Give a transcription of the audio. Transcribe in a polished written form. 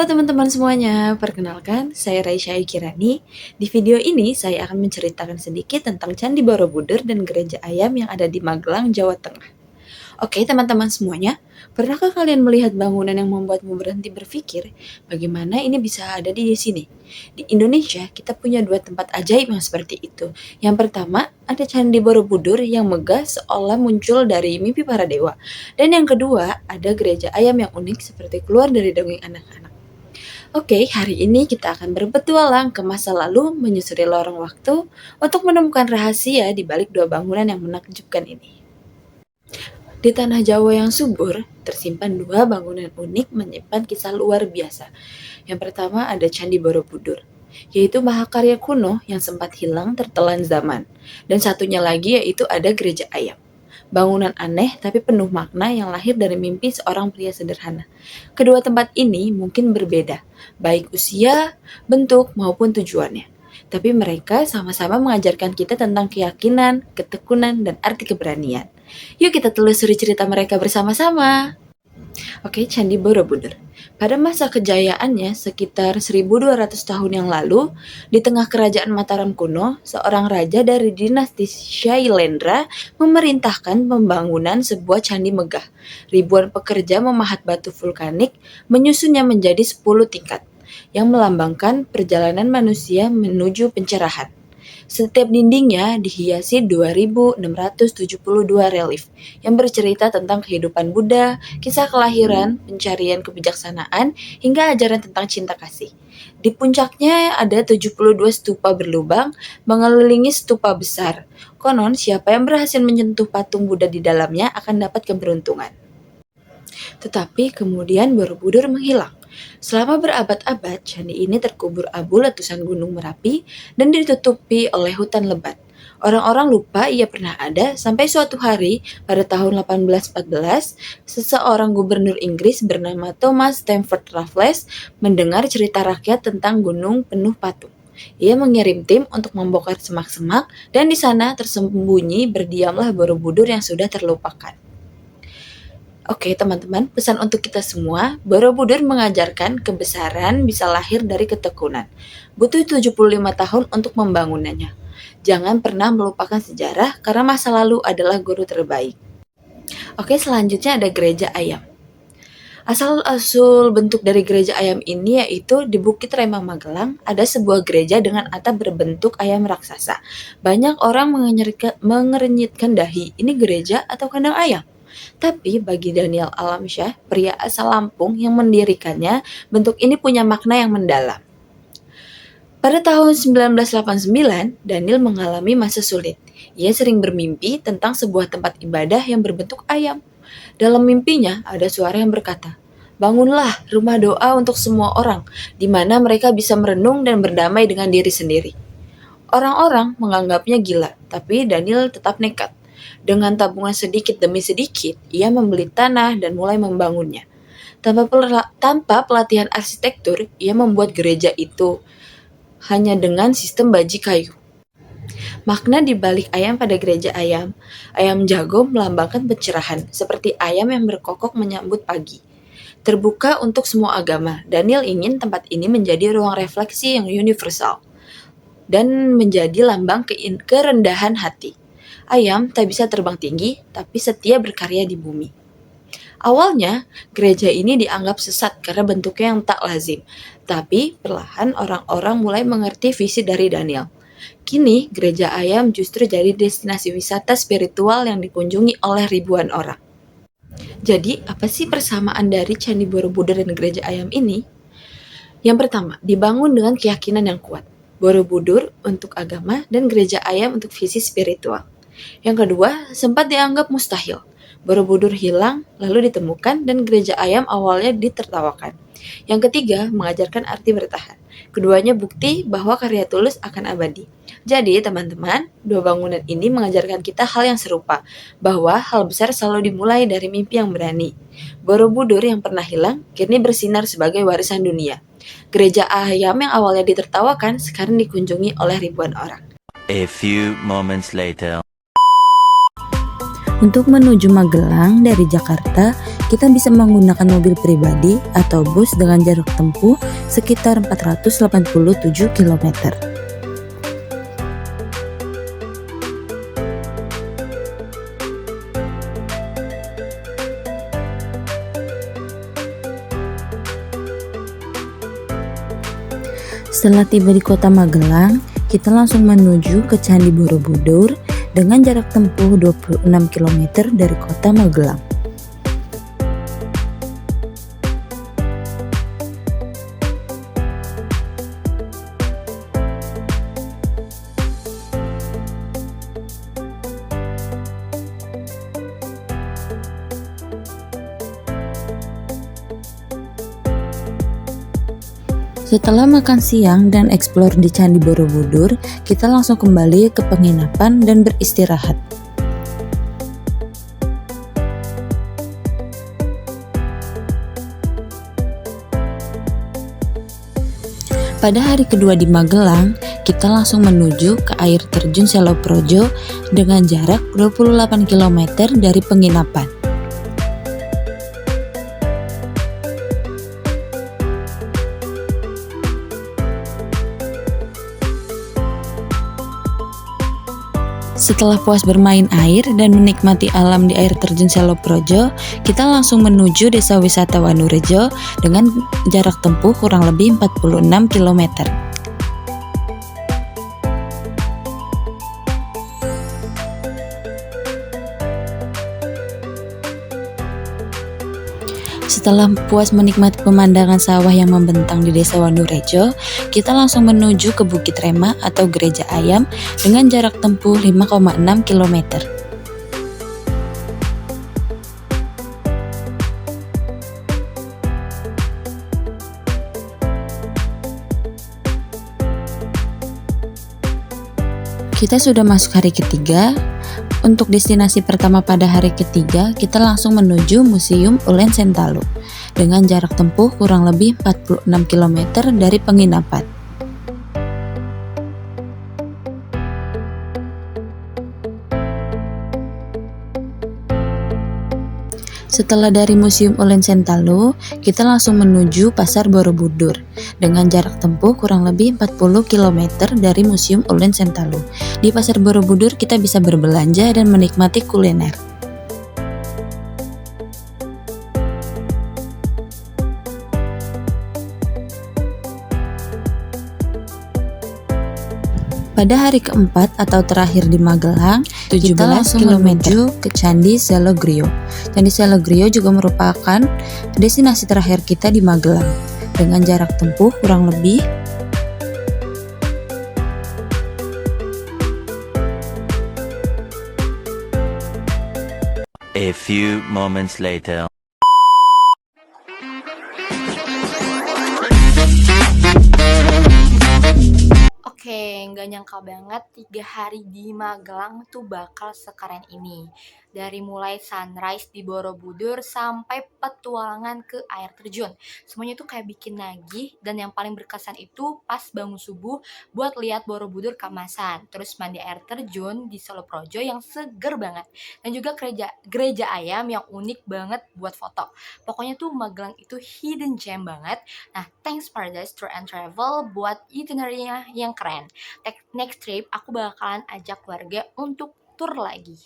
Halo teman-teman semuanya, perkenalkan saya Raisya Kirani. Di video ini saya akan menceritakan sedikit tentang Candi Borobudur dan Gereja Ayam yang ada di Magelang, Jawa Tengah. Oke teman-teman semuanya, pernahkah kalian melihat bangunan yang membuatmu berhenti berpikir bagaimana ini bisa ada di sini? Di Indonesia, kita punya dua tempat ajaib yang seperti itu. Yang pertama, ada Candi Borobudur yang megah seolah muncul dari mimpi para dewa. Dan yang kedua, ada Gereja Ayam yang unik seperti keluar dari dongeng anak-anak. Oke, hari ini kita akan berpetualang ke masa lalu menyusuri lorong waktu untuk menemukan rahasia di balik dua bangunan yang menakjubkan ini. Di tanah Jawa yang subur, tersimpan dua bangunan unik menyimpan kisah luar biasa. Yang pertama ada Candi Borobudur, yaitu mahakarya kuno yang sempat hilang tertelan zaman. Dan satunya lagi yaitu ada Gereja Ayam. Bangunan aneh tapi penuh makna yang lahir dari mimpi seorang pria sederhana. Kedua tempat ini mungkin berbeda, baik usia, bentuk, maupun tujuannya. Tapi mereka sama-sama mengajarkan kita tentang keyakinan, ketekunan, dan arti keberanian. Yuk kita telusuri cerita mereka bersama-sama. Oke, Candi Borobudur. Pada masa kejayaannya sekitar 1200 tahun yang lalu, di tengah kerajaan Mataram kuno, seorang raja dari dinasti Shailendra memerintahkan pembangunan sebuah candi megah. Ribuan pekerja memahat batu vulkanik, menyusunnya menjadi 10 tingkat, yang melambangkan perjalanan manusia menuju pencerahan. Setiap dindingnya dihiasi 2672 relief yang bercerita tentang kehidupan Buddha, kisah kelahiran, pencarian kebijaksanaan, hingga ajaran tentang cinta kasih. Di puncaknya ada 72 stupa berlubang mengelilingi stupa besar. Konon siapa yang berhasil menyentuh patung Buddha di dalamnya akan dapat keberuntungan. Tetapi kemudian Borobudur menghilang. Selama berabad-abad, candi ini terkubur abu letusan Gunung Merapi dan ditutupi oleh hutan lebat. Orang-orang lupa ia pernah ada sampai suatu hari pada tahun 1814, seseorang gubernur Inggris bernama Thomas Stamford Raffles mendengar cerita rakyat tentang gunung penuh patung. Ia mengirim tim untuk membongkar semak-semak dan di sana tersembunyi berdiamlah Borobudur yang sudah terlupakan. Oke teman-teman, pesan untuk kita semua, Borobudur mengajarkan kebesaran bisa lahir dari ketekunan. Butuh 75 tahun untuk membangunannya. Jangan pernah melupakan sejarah karena masa lalu adalah guru terbaik. Oke, selanjutnya ada Gereja Ayam. Asal-usul bentuk dari Gereja Ayam ini yaitu di Bukit Remang Magelang ada sebuah gereja dengan atap berbentuk ayam raksasa. Banyak orang mengerenyitkan dahi, ini gereja atau kandang ayam? Tapi bagi Daniel Alamsyah, pria asal Lampung yang mendirikannya, bentuk ini punya makna yang mendalam. Pada tahun 1989, Daniel mengalami masa sulit. Ia sering bermimpi tentang sebuah tempat ibadah yang berbentuk ayam. Dalam mimpinya, ada suara yang berkata, "Bangunlah rumah doa untuk semua orang, di mana mereka bisa merenung dan berdamai dengan diri sendiri." Orang-orang menganggapnya gila, tapi Daniel tetap nekat. Dengan tabungan sedikit demi sedikit, ia membeli tanah dan mulai membangunnya. Tanpa pelatihan arsitektur, ia membuat gereja itu hanya dengan sistem baji kayu. Makna di balik ayam pada Gereja Ayam, ayam jago melambangkan pencerahan, seperti ayam yang berkokok menyambut pagi. Terbuka untuk semua agama, Daniel ingin tempat ini menjadi ruang refleksi yang universal dan menjadi lambang kerendahan hati. Ayam tak bisa terbang tinggi, tapi setia berkarya di bumi. Awalnya, gereja ini dianggap sesat karena bentuknya yang tak lazim. Tapi perlahan orang-orang mulai mengerti visi dari Daniel. Kini, Gereja Ayam justru jadi destinasi wisata spiritual yang dikunjungi oleh ribuan orang. Jadi, apa sih persamaan dari Candi Borobudur dan Gereja Ayam ini? Yang pertama, dibangun dengan keyakinan yang kuat. Borobudur untuk agama dan Gereja Ayam untuk visi spiritual. Yang kedua, sempat dianggap mustahil. Borobudur hilang, lalu ditemukan, dan Gereja Ayam awalnya ditertawakan. Yang ketiga, mengajarkan arti bertahan. Keduanya bukti bahwa karya tulus akan abadi. Jadi, teman-teman, dua bangunan ini mengajarkan kita hal yang serupa, bahwa hal besar selalu dimulai dari mimpi yang berani. Borobudur yang pernah hilang, kini bersinar sebagai warisan dunia. Gereja Ayam yang awalnya ditertawakan, sekarang dikunjungi oleh ribuan orang. A few moments later. Untuk menuju Magelang dari Jakarta, kita bisa menggunakan mobil pribadi atau bus dengan jarak tempuh sekitar 487 km. Setelah tiba di kota Magelang, kita langsung menuju ke Candi Borobudur dengan jarak tempuh 26 km dari kota Magelang. Setelah makan siang dan eksplor di Candi Borobudur, kita langsung kembali ke penginapan dan beristirahat. Pada hari kedua di Magelang, kita langsung menuju ke air terjun Selo Projo dengan jarak 28 km dari penginapan. Setelah puas bermain air dan menikmati alam di air terjun Selo Projo, kita langsung menuju Desa Wisata Wanurejo dengan jarak tempuh kurang lebih 46 km. Setelah puas menikmati pemandangan sawah yang membentang di Desa Wanurejo, kita langsung menuju ke Bukit Rema atau Gereja Ayam dengan jarak tempuh 5,6 km. Kita sudah masuk hari ketiga. Untuk destinasi pertama pada hari ketiga, kita langsung menuju Museum Ulen Sentalu dengan jarak tempuh kurang lebih 46 km dari penginapan. Setelah dari Museum Ulen Sentalu, kita langsung menuju Pasar Borobudur dengan jarak tempuh kurang lebih 40 km dari Museum Ulen Sentalu. Di Pasar Borobudur kita bisa berbelanja dan menikmati kuliner. Pada hari keempat atau terakhir di Magelang, kita langsung menuju ke Candi Selogrio. Candi Selogrio juga merupakan destinasi terakhir kita di Magelang dengan jarak tempuh kurang lebih A few moments later. Oke, nggak nyangka banget 3 hari di Magelang tuh bakal sekeren ini. Dari mulai sunrise di Borobudur sampai petualangan ke air terjun. Semuanya tuh kayak bikin nagih dan yang paling berkesan itu pas bangun subuh buat lihat Borobudur Kamasan. Terus mandi air terjun di Selo Projo yang seger banget. Dan juga gereja ayam yang unik banget buat foto. Pokoknya tuh Magelang itu hidden gem banget. Nah, thanks Paradise Tour and Travel buat itinerary-nya yang keren. Next trip aku bakalan ajak keluarga untuk tour lagi.